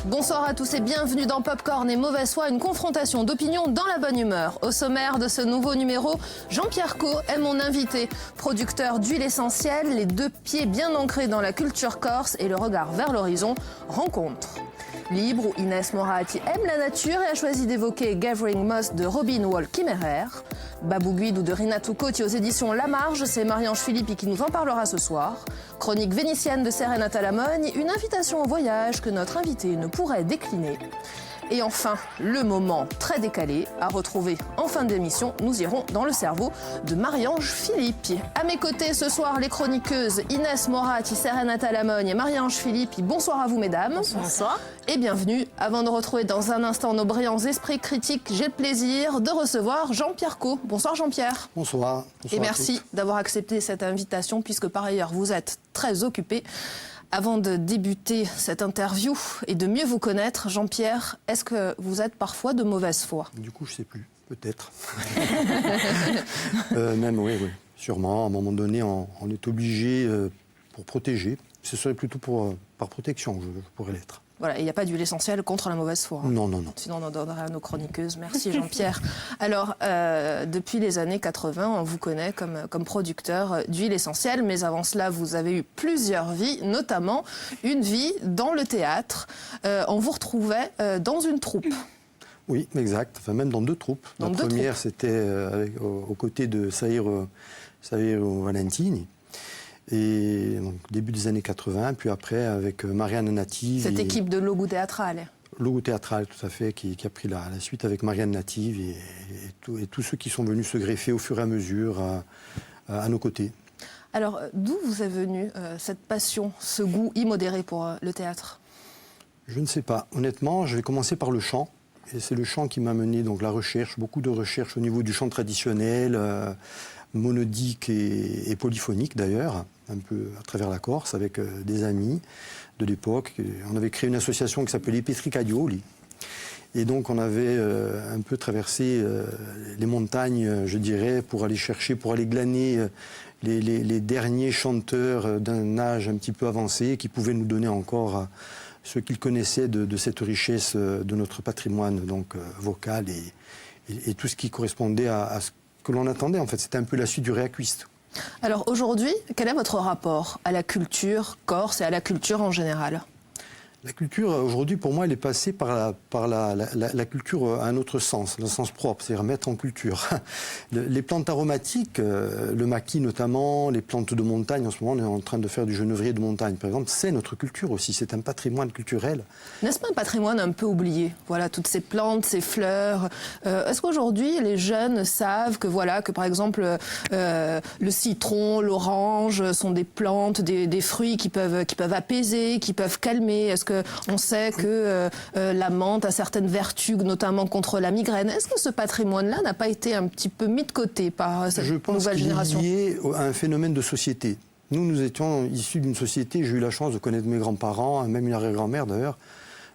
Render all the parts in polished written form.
Bonsoir à tous et bienvenue dans Popcorn et Mauvaise Foi, une confrontation d'opinions dans la bonne humeur. Au sommaire de ce nouveau numéro, Jean-Pierre Caux est mon invité. Producteur d'huile essentielle, les deux pieds bien ancrés dans la culture corse et le regard vers l'horizon, rencontre. Libre, où Inès Moratti aime la nature et a choisi d'évoquer Gathering Moss de Robin Wall Kimmerer. Babou Guide ou de Rinatu Coty aux éditions La Marge, c'est Marie-Ange Philippi qui nous en parlera ce soir. Chronique vénitienne de Serena Talamogne, une invitation au voyage que notre invité ne pourrait décliner. Et enfin, le moment très décalé à retrouver en fin d'émission, nous irons dans le cerveau de Marie-Ange Philippi. À mes côtés ce soir, les chroniqueuses Inès Moratti, Serena Talamogne et Marie-Ange Philippi. Bonsoir à vous mesdames. Bonsoir. Et bienvenue. Avant de retrouver dans un instant nos brillants esprits critiques, j'ai le plaisir de recevoir Jean-Pierre Caux. Bonsoir Jean-Pierre. Bonsoir. Et merci d'avoir accepté cette invitation puisque par ailleurs vous êtes très occupé. Avant de débuter cette interview et de mieux vous connaître, Jean-Pierre, est-ce que vous êtes parfois de mauvaise foi? Du coup, je ne sais plus, peut-être. Même, oui, sûrement. À un moment donné, on est obligé, pour protéger, ce serait plutôt par protection, je pourrais l'être. Voilà, il n'y a pas d'huile essentielle contre la mauvaise foi. Non, non, non. Sinon, on en donnerait à nos chroniqueuses. Merci Jean-Pierre. Alors, depuis les années 80, on vous connaît comme producteur d'huile essentielle, mais avant cela, vous avez eu plusieurs vies, notamment une vie dans le théâtre. On vous retrouvait dans une troupe. Oui, exact. Enfin, même dans deux troupes. La première, c'était aux côtés de Saïro Valentini. Et donc, début des années 80, puis après avec Marianne Native. Cette équipe de Logo Théâtral. Logo Théâtral, tout à fait, qui a pris la suite avec Marianne Native et tous ceux qui sont venus se greffer au fur et à mesure à nos côtés. Alors, d'où vous est venue cette passion, ce goût immodéré pour le théâtre? Je ne sais pas. Honnêtement, je vais commencer par le chant. Et c'est le chant qui m'a mené, donc la recherche, beaucoup de recherches au niveau du chant traditionnel, monodique et polyphonique d'ailleurs, un peu à travers la Corse, avec des amis de l'époque. On avait créé une association qui s'appelait Petricadioli. Et donc on avait un peu traversé les montagnes, je dirais, pour aller chercher, pour aller glaner les derniers chanteurs d'un âge un petit peu avancé qui pouvaient nous donner encore ce qu'ils connaissaient de cette richesse de notre patrimoine donc, vocal et tout ce qui correspondait à ce que l'on attendait. En fait, c'était un peu la suite du Réacuiste. Alors aujourd'hui, quel est votre rapport à la culture corse et à la culture en général? La culture, aujourd'hui, pour moi, elle est passée par la culture à un autre sens, le sens propre, c'est-à-dire mettre en culture. Les plantes aromatiques, le maquis notamment, les plantes de montagne, en ce moment, on est en train de faire du genévrier de montagne, par exemple, c'est notre culture aussi, c'est un patrimoine culturel. N'est-ce pas un patrimoine un peu oublié? Voilà, toutes ces plantes, ces fleurs. Est-ce qu'aujourd'hui, les jeunes savent que, voilà, que par exemple, le citron, l'orange sont des plantes, des fruits qui peuvent apaiser, qui peuvent calmer? Est-ce qu'on sait que la menthe a certaines vertus, notamment contre la migraine? Est-ce que ce patrimoine-là n'a pas été un petit peu mis de côté par cette nouvelle génération? Je pense qu'il est lié à un phénomène de société. Nous étions issus d'une société, j'ai eu la chance de connaître mes grands-parents, même une arrière-grand-mère d'ailleurs.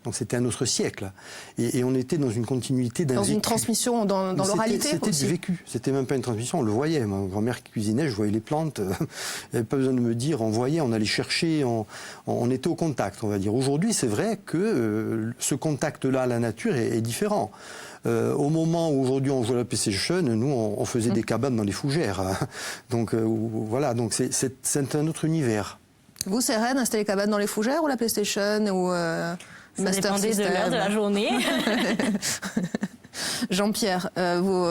Donc c'était un autre siècle. Et on était dans une continuité d'un vécu. Dans une transmission, dans l'oralité aussi. C'était du vécu. C'était même pas une transmission, on le voyait. Ma grand-mère qui cuisinait, je voyais les plantes. Il n'y avait pas besoin de me dire, on voyait, on allait chercher, on était au contact, on va dire. Aujourd'hui, c'est vrai que ce contact-là à la nature est différent. Au moment où aujourd'hui on joue à la PlayStation, nous on faisait des cabanes dans les fougères. Donc voilà, donc c'est un autre univers. Vous, Serena, c'était les cabanes dans les fougères ou la PlayStation ou ça dépendait de l'heure de la journée. Jean-Pierre, vous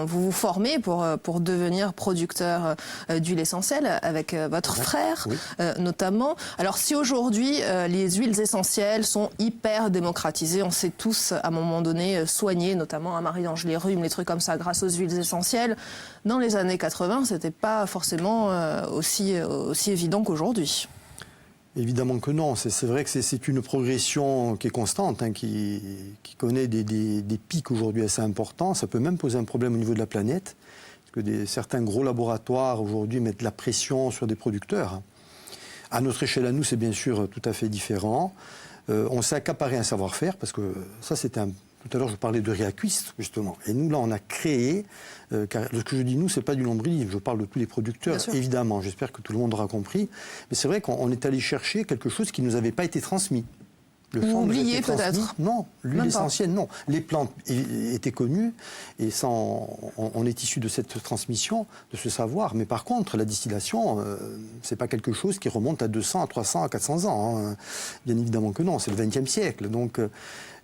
vous formez pour devenir producteur d'huile essentielle avec votre frère, oui. Notamment. Alors si aujourd'hui les huiles essentielles sont hyper démocratisées, on sait tous à un moment donné soigner, notamment à Marie-Ange les rhumes, les trucs comme ça, grâce aux huiles essentielles. Dans les années 80, c'était pas forcément aussi évident qu'aujourd'hui. Évidemment que non. C'est vrai que c'est une progression qui est constante, qui connaît des pics aujourd'hui assez importants. Ça peut même poser un problème au niveau de la planète, parce que certains gros laboratoires aujourd'hui mettent de la pression sur des producteurs. À notre échelle à nous, c'est bien sûr tout à fait différent. On s'est accaparé un savoir-faire, parce que ça, c'était tout à l'heure, je parlais de réacuiste, justement. Et nous, là, on a créé, car ce que je dis nous, c'est pas du nombrilisme, je parle de tous les producteurs, évidemment. J'espère que tout le monde aura compris. Mais c'est vrai qu'on est allé chercher quelque chose qui ne nous avait pas été transmis. Ou oublié peut-être. Non, l'huile essentielle, non. Les plantes étaient connues, et ça, on est issu de cette transmission, de ce savoir. Mais par contre, la distillation, c'est pas quelque chose qui remonte à 200, à 300, à 400 ans. Hein. Bien évidemment que non, c'est le XXe siècle. Donc,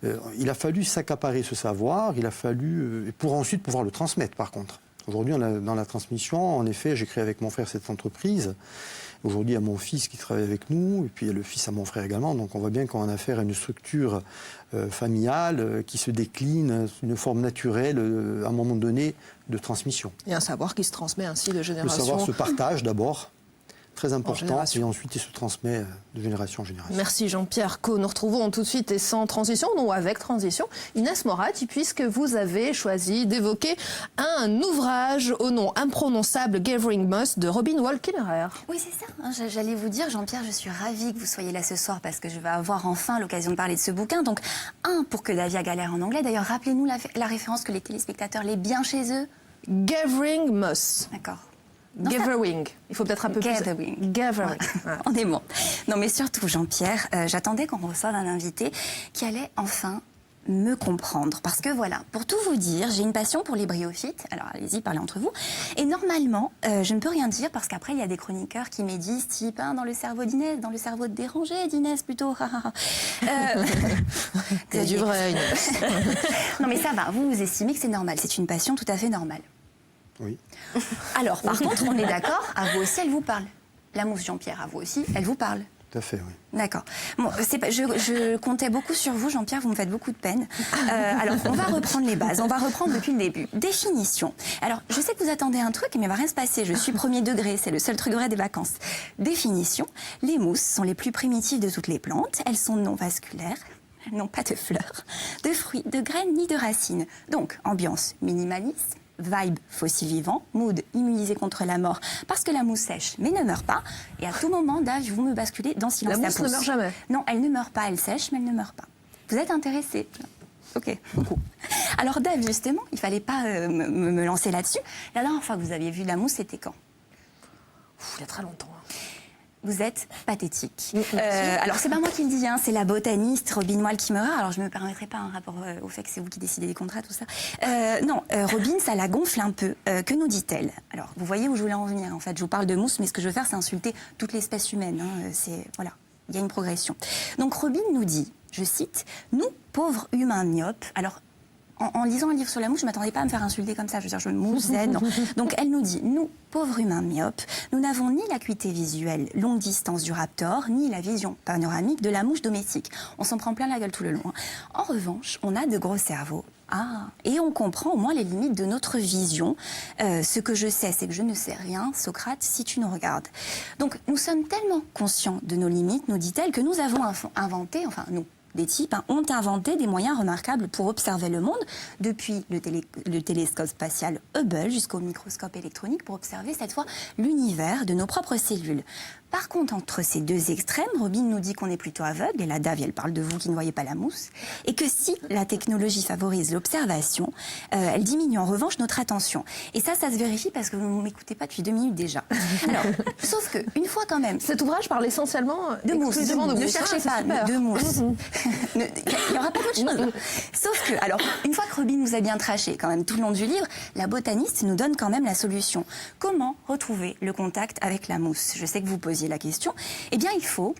il a fallu s'accaparer ce savoir, il a fallu, pour ensuite pouvoir le transmettre, par contre. Aujourd'hui, dans la transmission, en effet, j'ai créé avec mon frère cette entreprise. Aujourd'hui, il y a mon fils qui travaille avec nous, et puis il y a le fils à mon frère également. Donc on voit bien qu'on a affaire à une structure familiale qui se décline, une forme naturelle, à un moment donné, de transmission. Et un savoir qui se transmet ainsi de génération. Le savoir se partage d'abord, très important, et ensuite il se transmet de génération en génération. Merci Jean-Pierre Caux. Nous retrouvons tout de suite et sans transition, ou avec transition, Inès Moratti, puisque vous avez choisi d'évoquer un ouvrage au nom imprononçable, Gathering Moss, de Robin Wall Kimmerer. Oui, c'est ça. J'allais vous dire, Jean-Pierre, je suis ravie que vous soyez là ce soir parce que je vais avoir enfin l'occasion de parler de ce bouquin. Donc, pour que la vie a galère en anglais. D'ailleurs, rappelez-nous la référence que les téléspectateurs l'aient bien chez eux. Gathering Moss. D'accord. Gathering. Il faut peut-être un peu Gathering. plus... Gathering. Ouais. On est bon. Non, mais surtout, Jean-Pierre, j'attendais qu'on reçoive un invité qui allait enfin me comprendre. Parce que voilà, pour tout vous dire, j'ai une passion pour les bryophytes. Alors, allez-y, parlez entre vous. Et normalement, je ne peux rien dire parce qu'après, il y a des chroniqueurs qui médisent, type, dans le cerveau d'Inès, dans le cerveau de dérangé d'Inès, plutôt. C'est du vrai, Inès. Non, mais ça va. Vous estimez que c'est normal. C'est une passion tout à fait normale. Oui. Alors, par contre, on est d'accord, à vous aussi, elle vous parle. La mousse Jean-Pierre, à vous aussi, elle vous parle. Tout à fait, oui. D'accord. Bon, je comptais beaucoup sur vous, Jean-Pierre, vous me faites beaucoup de peine. Alors, on va reprendre les bases, on va reprendre depuis le début. Définition. Alors, je sais que vous attendez un truc, mais il va rien se passer. Je suis premier degré, c'est le seul truc vrai des vacances. Définition. Les mousses sont les plus primitives de toutes les plantes. Elles sont non vasculaires. Elles n'ont pas de fleurs, de fruits, de graines ni de racines. Donc, ambiance minimaliste. Vibe fossile vivant, mood immunisé contre la mort parce que la mousse sèche mais ne meurt pas. Et à tout moment d'âge, vous me basculez dans silence. La mousse ne meurt jamais. Non, elle ne meurt pas, elle sèche mais elle ne meurt pas. Vous êtes intéressé? Ok, beaucoup. Alors Dave, justement, il fallait pas me lancer là-dessus. La dernière fois que vous aviez vu la mousse, c'était quand? Il y a très longtemps. Vous êtes pathétique. Alors, c'est pas moi qui le dis, c'est la botaniste Robin Wall Kimmerer. Alors, je me permettrai pas un rapport au fait que c'est vous qui décidez des contrats, tout ça. Non, Robin, ça la gonfle un peu. Que nous dit-elle? Alors, vous voyez où je voulais en venir. En fait, je vous parle de mousse, mais ce que je veux faire, c'est insulter toute l'espèce humaine. Voilà, il y a une progression. Donc, Robin nous dit, je cite, « Nous, pauvres humains myopes... » Alors, en lisant un livre sur la mouche, je ne m'attendais pas à me faire insulter comme ça. Je veux dire, je mousse, non. Donc, elle nous dit, nous, pauvres humains myopes, nous n'avons ni l'acuité visuelle longue distance du raptor, ni la vision panoramique de la mouche domestique. On s'en prend plein la gueule tout le long. En revanche, on a de gros cerveaux. Et on comprend au moins les limites de notre vision. Ce que je sais, c'est que je ne sais rien, Socrate, si tu nous regardes. Donc, nous sommes tellement conscients de nos limites, nous dit-elle, que nous avons inventé, enfin, nous, des types ont inventé des moyens remarquables pour observer le monde, depuis le télescope spatial Hubble jusqu'au microscope électronique pour observer cette fois l'univers de nos propres cellules. Par contre, entre ces deux extrêmes, Robin nous dit qu'on est plutôt aveugle, et la Dave, elle parle de vous qui ne voyez pas la mousse, et que si la technologie favorise l'observation, elle diminue en revanche notre attention. Et ça se vérifie parce que vous ne m'écoutez pas depuis 2 minutes déjà. Alors, sauf que, une fois quand même... Cet ouvrage parle essentiellement de mousse. Ne cherchez pas de mousse. Il n'y aura pas d'autre chose. Sauf que, alors, une fois que Robin nous a bien traché quand même tout le long du livre, la botaniste nous donne quand même la solution. Comment retrouver le contact avec la mousse? Je sais que vous posiez la question. Eh bien, il faut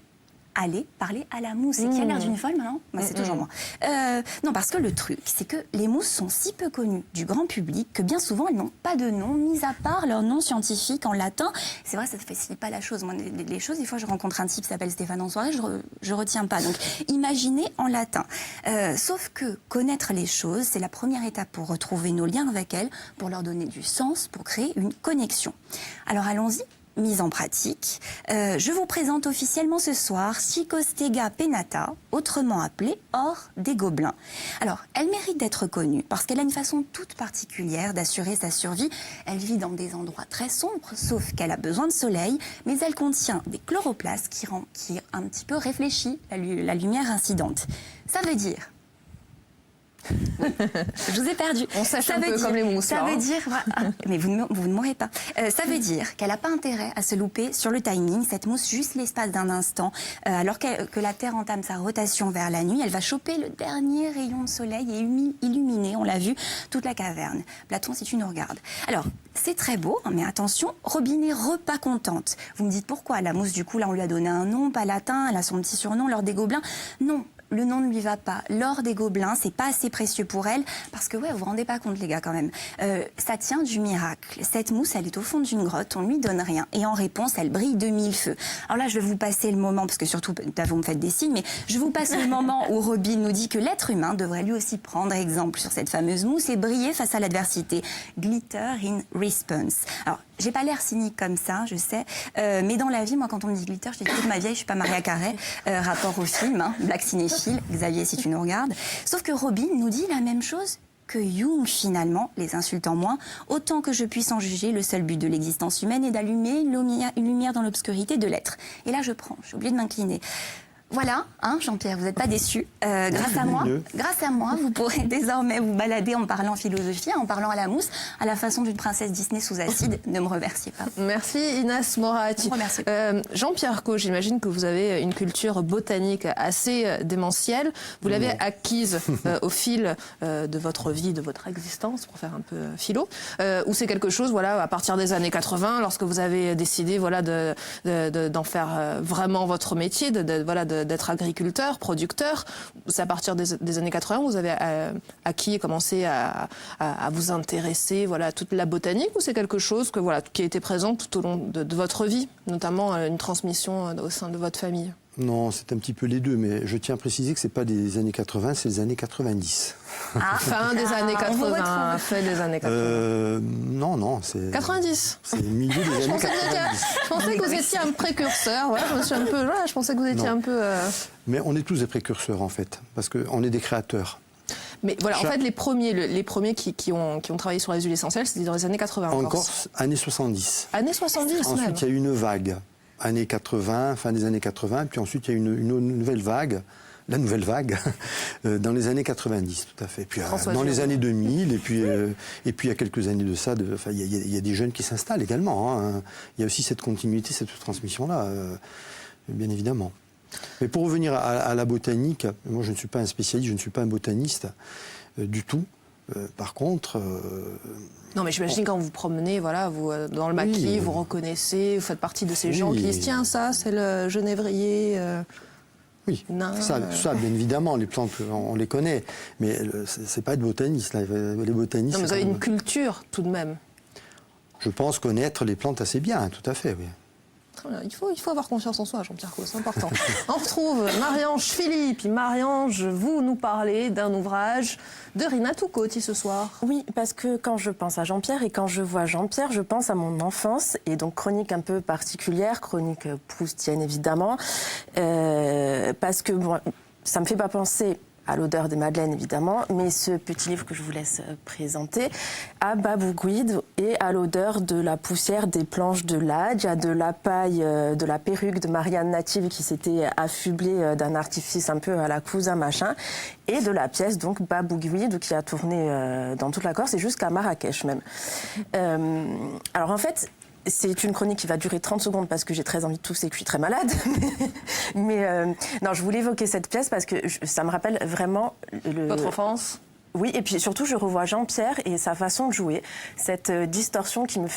aller parler à la mousse. Et qui a l'air d'une folle maintenant? Moi, c'est toujours moi. Non, parce que le truc, c'est que les mousses sont si peu connues du grand public que bien souvent, elles n'ont pas de nom, mis à part leur nom scientifique en latin. C'est vrai, ça ne facilite pas la chose. Moi, les choses, des fois, je rencontre un type qui s'appelle Stéphane en soirée, je retiens pas. Donc, imaginez en latin. Sauf que connaître les choses, c'est la première étape pour retrouver nos liens avec elles, pour leur donner du sens, pour créer une connexion. Alors, allons-y. mise en pratique. Je vous présente officiellement ce soir Schicostega pennata, autrement appelée or des Gobelins. Alors, elle mérite d'être connue parce qu'elle a une façon toute particulière d'assurer sa survie. Elle vit dans des endroits très sombres, sauf qu'elle a besoin de soleil, mais elle contient des chloroplastes qui un petit peu réfléchit la lumière incidente. Ça veut dire... Je vous ai perdu. On sèche un peu comme les mousses. Ça veut dire, mais vous ne mourrez pas. Ça veut dire qu'elle n'a pas intérêt à se louper sur le timing. Cette mousse, juste l'espace d'un instant, alors que la Terre entame sa rotation vers la nuit, elle va choper le dernier rayon de soleil et illuminer, on l'a vu, toute la caverne. Platon, si tu nous regardes. Alors, c'est très beau, mais attention, Robin est repas contente. Vous me dites pourquoi? La mousse, du coup, là, on lui a donné un nom, pas latin, elle a son petit surnom, l'or des Gobelins. Non. Le nom ne lui va pas. L'or des Gobelins, c'est pas assez précieux pour elle, parce que ouais, vous vous rendez pas compte les gars quand même. Ça tient du miracle. Cette mousse, elle est au fond d'une grotte, on lui donne rien, et en réponse, elle brille de mille feux. Alors là, je vais vous passer le moment, parce que surtout, vous me faites des signes, mais je vous passe le moment où Robin nous dit que l'être humain devrait lui aussi prendre exemple sur cette fameuse mousse et briller face à l'adversité. Glitter in response. Alors, j'ai pas l'air cynique comme ça, je sais, mais dans la vie, moi, quand on me dit glitter, je dis toute ma vieille, je suis pas Maria Carré, rapport au film, hein, Black Cinéphile, Xavier, si tu nous regardes. Sauf que Robin nous dit la même chose que Jung, finalement, les insultant moins. Autant que je puisse en juger, le seul but de l'existence humaine est d'allumer une lumière dans l'obscurité de l'être. Et là, je prends, j'ai oublié de m'incliner. Voilà, hein, Jean-Pierre, vous n'êtes pas déçu. Grâce à moi, vous pourrez désormais vous balader en parlant philosophie, en parlant à la mousse, à la façon d'une princesse Disney sous acide. Ne me remerciez pas. Merci Inès Moratti. Jean-Pierre Caux, j'imagine que vous avez une culture botanique assez démentielle. Vous l'avez acquise au fil de votre vie, de votre existence, pour faire un peu philo, ou c'est quelque chose, voilà, à partir des années 80, lorsque vous avez décidé, voilà, d'en faire vraiment votre métier, d'être agriculteur, producteur. C'est à partir des années 80 vous avez acquis et commencé à vous intéresser, voilà, à toute la botanique, ou c'est quelque chose que, voilà, qui a été présent tout au long de votre vie, notamment une transmission au sein de votre famille? Non, c'est un petit peu les deux, mais je tiens à préciser que ce n'est pas des années 80, c'est des années 90. Fin des années 80, fin des années 80. Non, c'est... 90. C'est le milieu des années 90. Je pensais que vous étiez un précurseur, voilà, je pensais que vous étiez un peu... Mais on est tous des précurseurs, en fait, parce qu'on est des créateurs. Mais voilà, en fait, les premiers qui ont travaillé sur les huiles essentielles, c'était dans les années 80. Encore années 70. Années 70 même. Ensuite, il y a eu une vague. Années 80, fin des années 80, puis ensuite il y a eu une nouvelle vague, la nouvelle vague, dans les années 90, tout à fait. Puis dans les années 2000, et puis il y a quelques années de ça, il y a des jeunes qui s'installent également. Hein. Il y a aussi cette continuité, cette transmission-là, bien évidemment. Mais pour revenir à la botanique, moi je ne suis pas un spécialiste, je ne suis pas un botaniste du tout. Par contre... non, mais j'imagine quand vous vous promenez, voilà, vous, dans le maquis, vous reconnaissez, vous faites partie de ces gens qui disent « Tiens, ça, c'est le genévrier Oui, ça, bien évidemment, les plantes, on les connaît. Mais c'est pas être botaniste, là. Les botanistes... Non, mais vous avez une culture, tout de même. Je pense connaître les plantes assez bien, tout à fait, oui. Il faut avoir confiance en soi, Jean-Pierre Caux, c'est important. On retrouve Marie-Ange Philippe. Marie-Ange, vous nous parlez d'un ouvrage de Rina Tucotti ce soir. Oui, parce que quand je pense à Jean-Pierre et quand je vois Jean-Pierre, je pense à mon enfance, et donc chronique un peu particulière, chronique proustienne évidemment, parce que bon, ça me fait pas penser à l'odeur des madeleines, évidemment, mais ce petit livre que je vous laisse présenter, à Babouguide et à l'odeur de la poussière des planches de l'Adj, à de la paille, de la perruque de Marianne Native qui s'était affublée d'un artifice un peu à la Cousin machin, et de la pièce, donc, Babouguide, qui a tourné dans toute la Corse et jusqu'à Marrakech même. Alors en fait, c'est une chronique qui va durer 30 secondes parce que j'ai très envie de tousser et que je suis très malade. Mais non, je voulais évoquer cette pièce parce que ça me rappelle vraiment... Votre enfance ? Oui, et puis surtout, je revois Jean-Pierre et sa façon de jouer. Cette distorsion qui me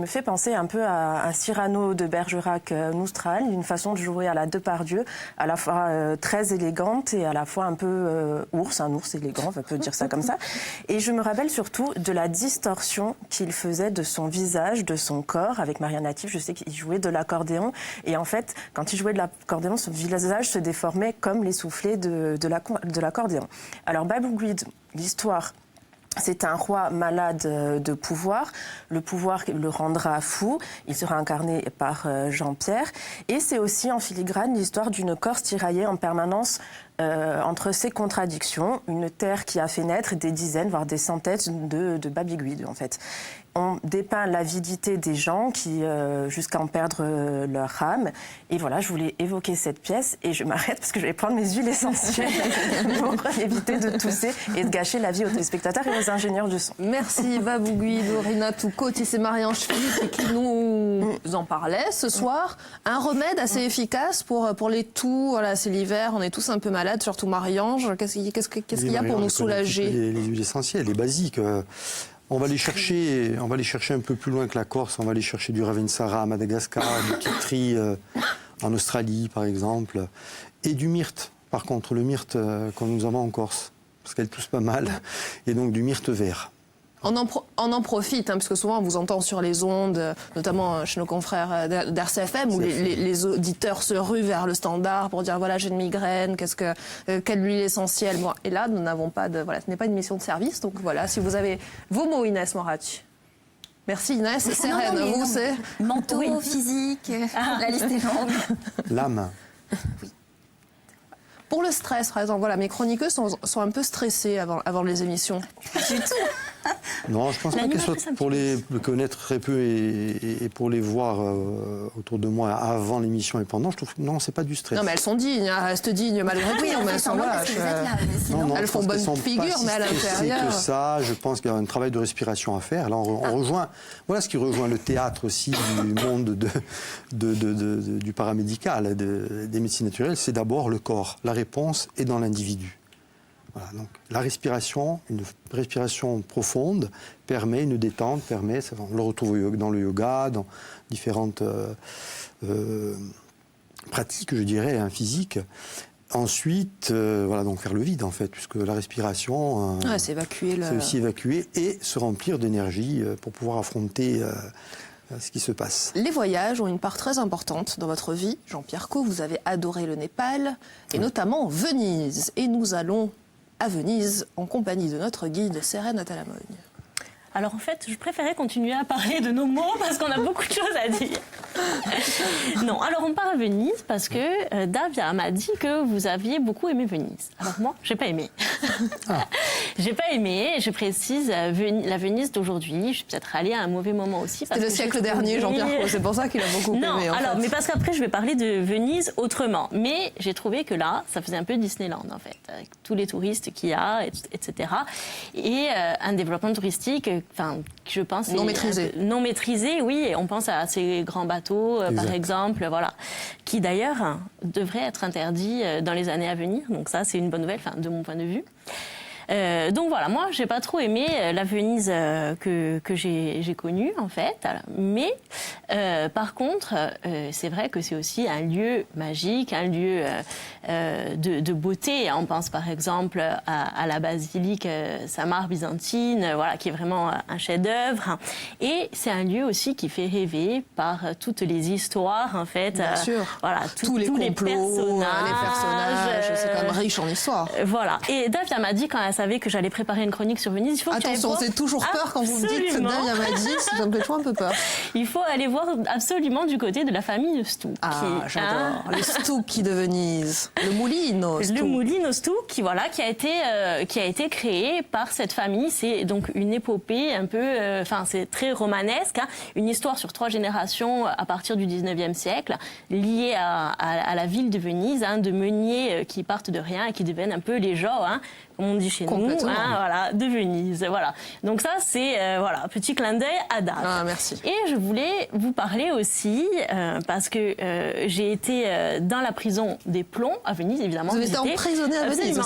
fait penser un peu à un Cyrano de Bergerac Noustral, une façon de jouer à la Depardieu, à la fois très élégante et à la fois un peu ours, un ours élégant, on peut dire ça comme ça. Et je me rappelle surtout de la distorsion qu'il faisait de son visage, de son corps. Avec Marianne Native, je sais qu'il jouait de l'accordéon. Et en fait, quand il jouait de l'accordéon, son visage se déformait comme les soufflets de l'accordéon. Alors, Babouguide, l'histoire C'est un roi malade de pouvoir. Le pouvoir le rendra fou. Il sera incarné par Jean-Pierre. Et c'est aussi en filigrane l'histoire d'une Corse tiraillée en permanence entre ses contradictions. Une terre qui a fait naître des dizaines, voire des centaines de babiguides, en fait. On dépeint l'avidité des gens qui, jusqu'à en perdre leur âme. Et voilà, je voulais évoquer cette pièce et je m'arrête parce que je vais prendre mes huiles essentielles pour éviter de tousser et de gâcher la vie aux téléspectateurs et aux ingénieurs du son. Merci Babou Guido, Rina Toucaute, c'est Marianne Philippe qui nous en parlait ce soir. Un remède assez efficace pour les toux. Voilà, c'est l'hiver, on est tous un peu malades, surtout Marie-Ange. Qu'est-ce qu'il y a pour nous soulager? Les huiles essentielles, les basiques. On va les chercher un peu plus loin que la Corse. On va aller chercher du Ravensara à Madagascar, du Kitri en Australie, par exemple, et du myrte. Par contre, le myrte que nous avons en Corse, parce qu'elle tousse pas mal, et donc du myrte vert. On en profite, parce que souvent on vous entend sur les ondes, notamment chez nos confrères d'RCFM, où les auditeurs se ruent vers le standard pour dire voilà, j'ai une migraine, quelle huile essentielle. Bon, et là, nous n'avons pas voilà, ce n'est pas une mission de service, donc voilà, si vous avez vos mots, Inès Moratti. Merci Inès, Sérène, vous c'est manteau, physique, la liste est longue. L'âme. Oui. Pour le stress, par exemple, voilà, mes chroniqueuses sont un peu stressées avant les émissions. Pas du tout. Non, je pense pas qu'elles soient pour les connaître très peu et pour les voir autour de moi avant l'émission et pendant. Je trouve que non, c'est pas du stress. Non, mais elles sont dignes, hein, restent dignes malgré tout. Oui, mais elles sont là. Non, elles font bonne figure, mais à l'intérieur. Que ça, je pense qu'il y a un travail de respiration à faire. Là, on rejoint. Voilà ce qui rejoint le théâtre aussi du monde du paramédical, des médecines naturelles. C'est d'abord le corps. La réponse est dans l'individu. Voilà, donc la respiration, une respiration profonde permet une détente, on le retrouve dans le yoga, dans différentes pratiques, je dirais, physiques. Ensuite, voilà, donc faire le vide en fait, puisque la respiration, c'est évacuer c'est aussi évacuer et se remplir d'énergie pour pouvoir affronter ce qui se passe. Les voyages ont une part très importante dans votre vie. Jean-Pierre Caux, vous avez adoré le Népal, et notamment Venise. Et nous allons à Venise en compagnie de notre guide Sérène Atalamogne. Alors en fait, je préférais continuer à parler de nos mots parce qu'on a beaucoup de choses à dire. Non, alors on part à Venise parce que Davia m'a dit que vous aviez beaucoup aimé Venise. Alors moi, j'ai pas aimé. J'ai pas aimé, je précise, la Venise d'aujourd'hui. Je suis peut-être allée à un mauvais moment aussi. C'était le siècle dernier, Jean-Pierre Caux, c'est pour ça qu'il a beaucoup aimé. Non, alors, mais parce qu'après, je vais parler de Venise autrement. Mais j'ai trouvé que là, ça faisait un peu Disneyland, en fait, avec tous les touristes qu'il y a, etc. Et un développement touristique, je pense... Non maîtrisé. Non maîtrisé, oui. Et on pense à ces grands bateaux, par exemple, voilà, qui d'ailleurs devraient être interdits dans les années à venir. Donc ça, c'est une bonne nouvelle, de mon point de vue. Donc voilà, moi, j'ai pas trop aimé la Venise que j'ai connue, en fait. Mais par contre, c'est vrai que c'est aussi un lieu magique, un lieu de beauté. On pense par exemple à la basilique Saint-Marc byzantine, voilà, qui est vraiment un chef-d'œuvre. Et c'est un lieu aussi qui fait rêver par toutes les histoires, en fait. Bien sûr. Voilà, tous les complots, les personnages, c'est quand même riche en histoire. Voilà. Et Davia m'a dit, quand elle savait que j'allais préparer une chronique sur Venise, il faut que tu ailles voir. Attention, c'est toujours peur quand vous me dites que Davia m'a dit, ça me fait toujours un peu peur. Il faut aller voir absolument du côté de la famille Stucchi. Ah, j'adore. Les Stucchi de Venise. Le Mulino Stucchi. Le Mulino Stucchi, voilà, qui a été créé par cette famille. C'est donc une épopée un peu, c'est très romanesque, hein, une histoire sur 3 générations à partir du 19e siècle, liée à la ville de Venise, hein, de meuniers qui partent de rien et qui deviennent un peu les gens, hein, comme on dit chez nous, hein, voilà, de Venise. Voilà. Donc ça, c'est petit clin d'œil à Dave. Ah, merci. Et je voulais vous parler aussi, parce que j'ai été dans la prison des Plombs à Venise, évidemment. Vous avez été emprisonnée à Venise?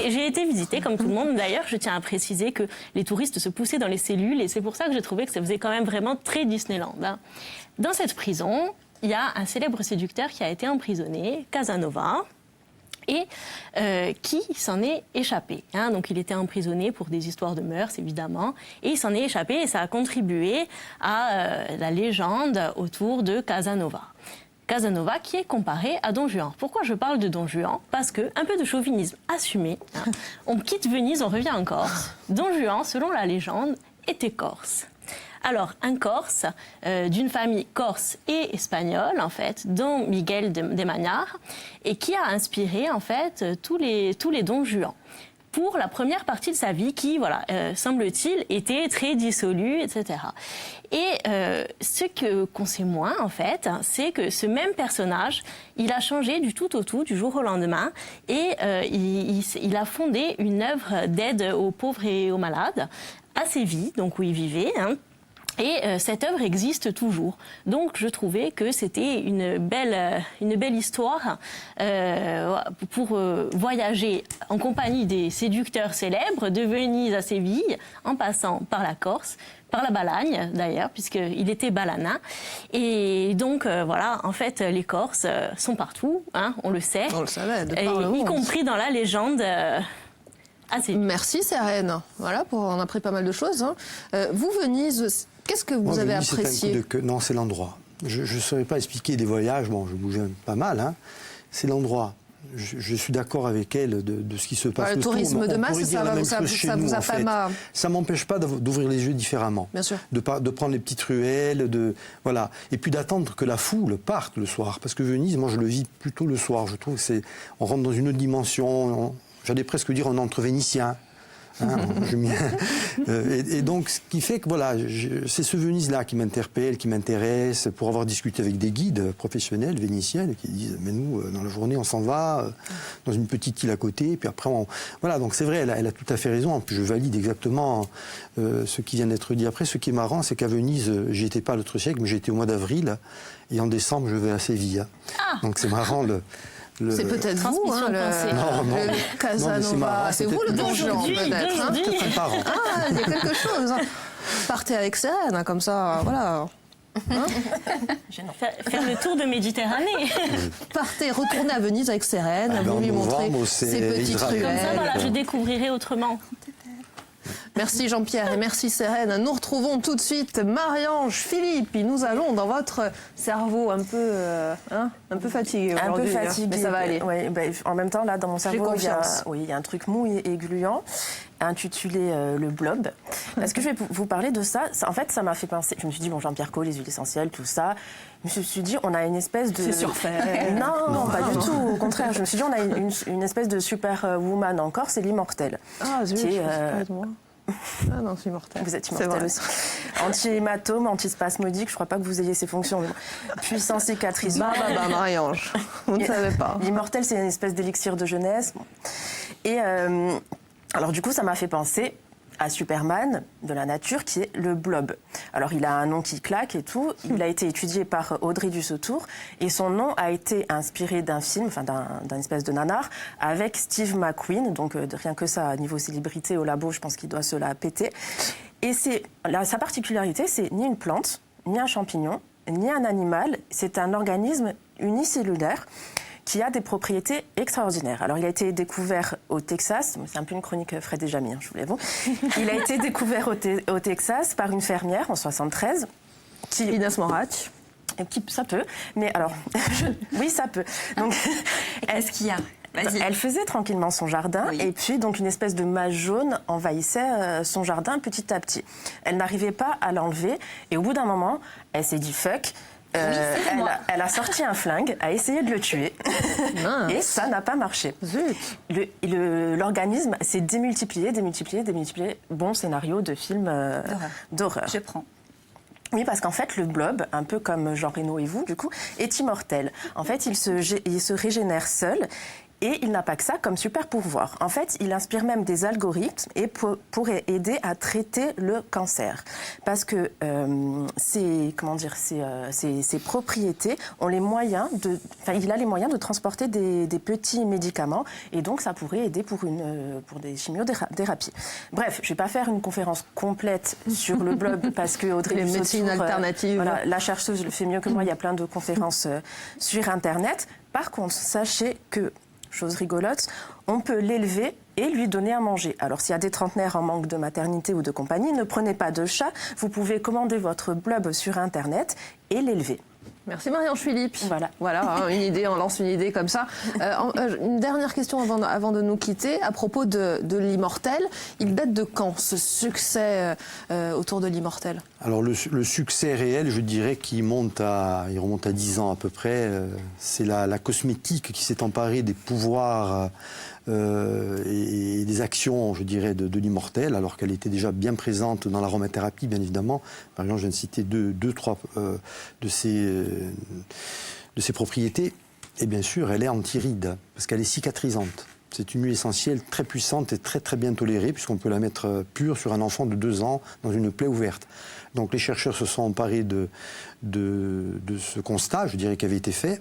J'ai été visitée, comme tout le monde. D'ailleurs, je tiens à préciser que les touristes se poussaient dans les cellules, et c'est pour ça que j'ai trouvé que ça faisait quand même vraiment très Disneyland. Hein. Dans cette prison, il y a un célèbre séducteur qui a été emprisonné, Casanova, et qui s'en est échappé. Hein. Donc il était emprisonné pour des histoires de mœurs, évidemment, et il s'en est échappé, et ça a contribué à la légende autour de Casanova. Casanova qui est comparé à Don Juan. Pourquoi je parle de Don Juan? Parce que, un peu de chauvinisme assumé, hein, on quitte Venise, on revient en Corse. Don Juan, selon la légende, était corse. Alors, un Corse, d'une famille corse et espagnole, en fait, dont Miguel de Magnard, et qui a inspiré, en fait, tous les Don Juan. Pour la première partie de sa vie qui, voilà, semble-t-il, était très dissolue, etc. Et ce qu'on sait moins, en fait, c'est que ce même personnage, il a changé du tout au tout, du jour au lendemain, et il a fondé une œuvre d'aide aux pauvres et aux malades à Séville, donc où il vivait, hein. Et cette œuvre existe toujours. Donc je trouvais que c'était une belle histoire pour voyager en compagnie des séducteurs célèbres de Venise à Séville, en passant par la Corse, par la Balagne d'ailleurs, puisqu'il était balanin. Et donc voilà, en fait, les Corses sont partout, hein, on le sait. On le savait, de par le monde. Y compris dans la légende. Merci Sérène. Voilà, on a appris pas mal de choses. Hein. Vous, Venise, qu'est-ce que vous avez Venise, apprécié? Non, c'est l'endroit. Je ne saurais pas expliquer des voyages. Bon, je bougeais pas mal. Hein. C'est l'endroit. Je suis d'accord avec elle de ce qui se passe. Le tourisme de masse, ça vous a pas mal. Ça m'empêche pas d'ouvrir les yeux différemment. Bien sûr. De prendre les petites ruelles, voilà. Et puis d'attendre que la foule parte le soir. Parce que Venise, moi, je le vis plutôt le soir. Je trouve que on rentre dans une autre dimension. J'allais presque dire un entre vénitien. Hein, et donc, ce qui fait que voilà, c'est ce Venise-là qui m'interpelle, qui m'intéresse, pour avoir discuté avec des guides professionnels vénitiennes qui disent mais nous, dans la journée, on s'en va dans une petite île à côté, puis après, voilà. Donc c'est vrai, elle a tout à fait raison. Puis je valide exactement ce qui vient d'être dit. Après, ce qui est marrant, c'est qu'à Venise, j'y étais pas l'autre siècle, mais j'étais au mois d'avril, et en décembre, je vais à Séville. Ah. Donc c'est marrant. C'est peut-être vous, hein, le Casanova. C'est vous le Don Juan, peut-être. Hein. Peut-être un parent. Ah, il y a quelque chose. Hein. Partez avec Sérène, hein, comme ça, voilà. Hein, faire le tour de Méditerranée. Partez, retournez à Venise avec Sérène, vous lui montrez ces petites ruelles. Comme ça, voilà, je découvrirai autrement. Merci Jean-Pierre et merci Sérène. Nous retrouvons tout de suite Marie-Ange, Philippe. Et nous allons dans votre cerveau un peu fatigué aujourd'hui. Un peu fatigué. Mais ça va aller. Ouais, en même temps, là, dans mon cerveau, il y a un truc mou et gluant, intitulé le blob. Est-ce que je vais vous parler de ça? En fait, ça m'a fait penser. Je me suis dit, bon, Jean-Pierre Cot, les huiles essentielles, tout ça. Je me suis dit, on a une espèce de... C'est surfait. Non, pas du tout. Au contraire, je me suis dit, on a une espèce de superwoman encore, c'est l'immortelle. Ah, zut, moi. Ah non, c'est immortel. Vous êtes immortel aussi. Anti-hématome, antispasmodique, je crois pas que vous ayez ces fonctions. Puissant cicatrisateur. Marie-Ange, vous ne savez pas. L'immortel, c'est une espèce d'élixir de jeunesse. Et alors du coup, ça m'a fait penser à Superman de la nature, qui est le blob. Alors il a un nom qui claque et tout. Il a été étudié par Audrey Dussotour et son nom a été inspiré d'un film, enfin d'un espèce de nanar, avec Steve McQueen. Donc rien que ça, niveau célébrité au labo, je pense qu'il doit se la péter. Et sa particularité, c'est ni une plante, ni un champignon, ni un animal. C'est un organisme unicellulaire qui a des propriétés extraordinaires. Alors, il a été découvert au Texas, c'est un peu une chronique Fred et Jamy, je vous l'avoue. Il a été découvert au Texas par une fermière en 73. Inès Morac. Ça peut, mais alors, oui, ça peut. Donc, est-ce qu'il y a Elle faisait tranquillement son jardin, oui. Et puis donc une espèce de mâche jaune envahissait son jardin petit à petit. Elle n'arrivait pas à l'enlever, et au bout d'un moment, elle s'est dit fuck. Elle a sorti un flingue, a essayé de le tuer, et ça n'a pas marché. L'organisme s'est démultiplié. Bon scénario de film d'horreur. Je prends. Oui, parce qu'en fait, le blob, un peu comme Jean Reno et vous, du coup, est immortel. En fait, il se régénère seul. Et il n'a pas que ça comme super pouvoir. En fait, il inspire même des algorithmes et pourrait aider à traiter le cancer. Parce que ses propriétés ont les moyens il a les moyens de transporter des petits médicaments. Et donc, ça pourrait aider pour des chimiothérapies. Bref, je ne vais pas faire une conférence complète sur le blob parce que Audrey les médecines alternatives. Voilà, la chercheuse le fait mieux que moi. Il y a plein de conférences sur Internet. Par contre, sachez que chose rigolote, on peut l'élever et lui donner à manger. Alors, s'il y a des trentenaires en manque de maternité ou de compagnie, ne prenez pas de chat. Vous pouvez commander votre blob sur Internet et l'élever. Merci Marie-Ange Philippe. Voilà, hein, une idée, on lance une idée comme ça. Une dernière question avant de nous quitter. À propos de l'Immortel, il date de quand ce succès autour de l'Immortel? Alors le succès réel, je dirais qu'il remonte à 10 ans à peu près. C'est la cosmétique qui s'est emparée des pouvoirs et des actions, je dirais, de l'Immortel, alors qu'elle était déjà bien présente dans l'aromathérapie, bien évidemment. Par exemple, je viens de citer trois de ses propriétés. Et bien sûr, elle est anti-rides, parce qu'elle est cicatrisante. C'est une huile essentielle très puissante et très très bien tolérée, puisqu'on peut la mettre pure sur un enfant de 2 ans dans une plaie ouverte. Donc les chercheurs se sont emparés de ce constat, je dirais, qui avait été fait.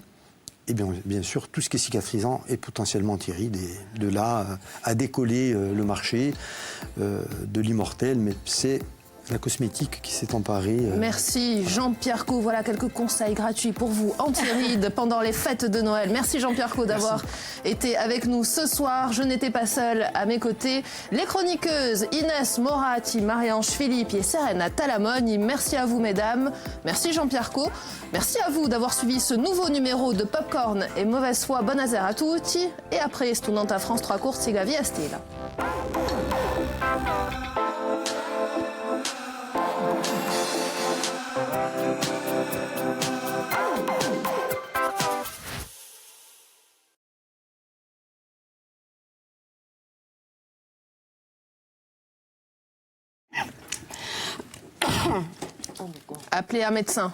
Et bien sûr, tout ce qui est cicatrisant est potentiellement anti-rides. Et de là à décoller le marché de l'Immortel, mais c'est la cosmétique qui s'est emparée. Merci Jean-Pierre Cot. Voilà quelques conseils gratuits pour vous, anti-rides, pendant les fêtes de Noël. Merci Jean-Pierre Cot d'avoir été avec nous ce soir. Je n'étais pas seule, à mes côtés, les chroniqueuses Inès Moratti, Marie-Ange Philippe et Serena Talamoni. Merci à vous mesdames. Merci Jean-Pierre Cot. Merci à vous d'avoir suivi ce nouveau numéro de Popcorn et Mauvaise Foi. Buon Naser à tutti. Et après, Studenta France 3 courtes, siga via stile. Appelez un médecin.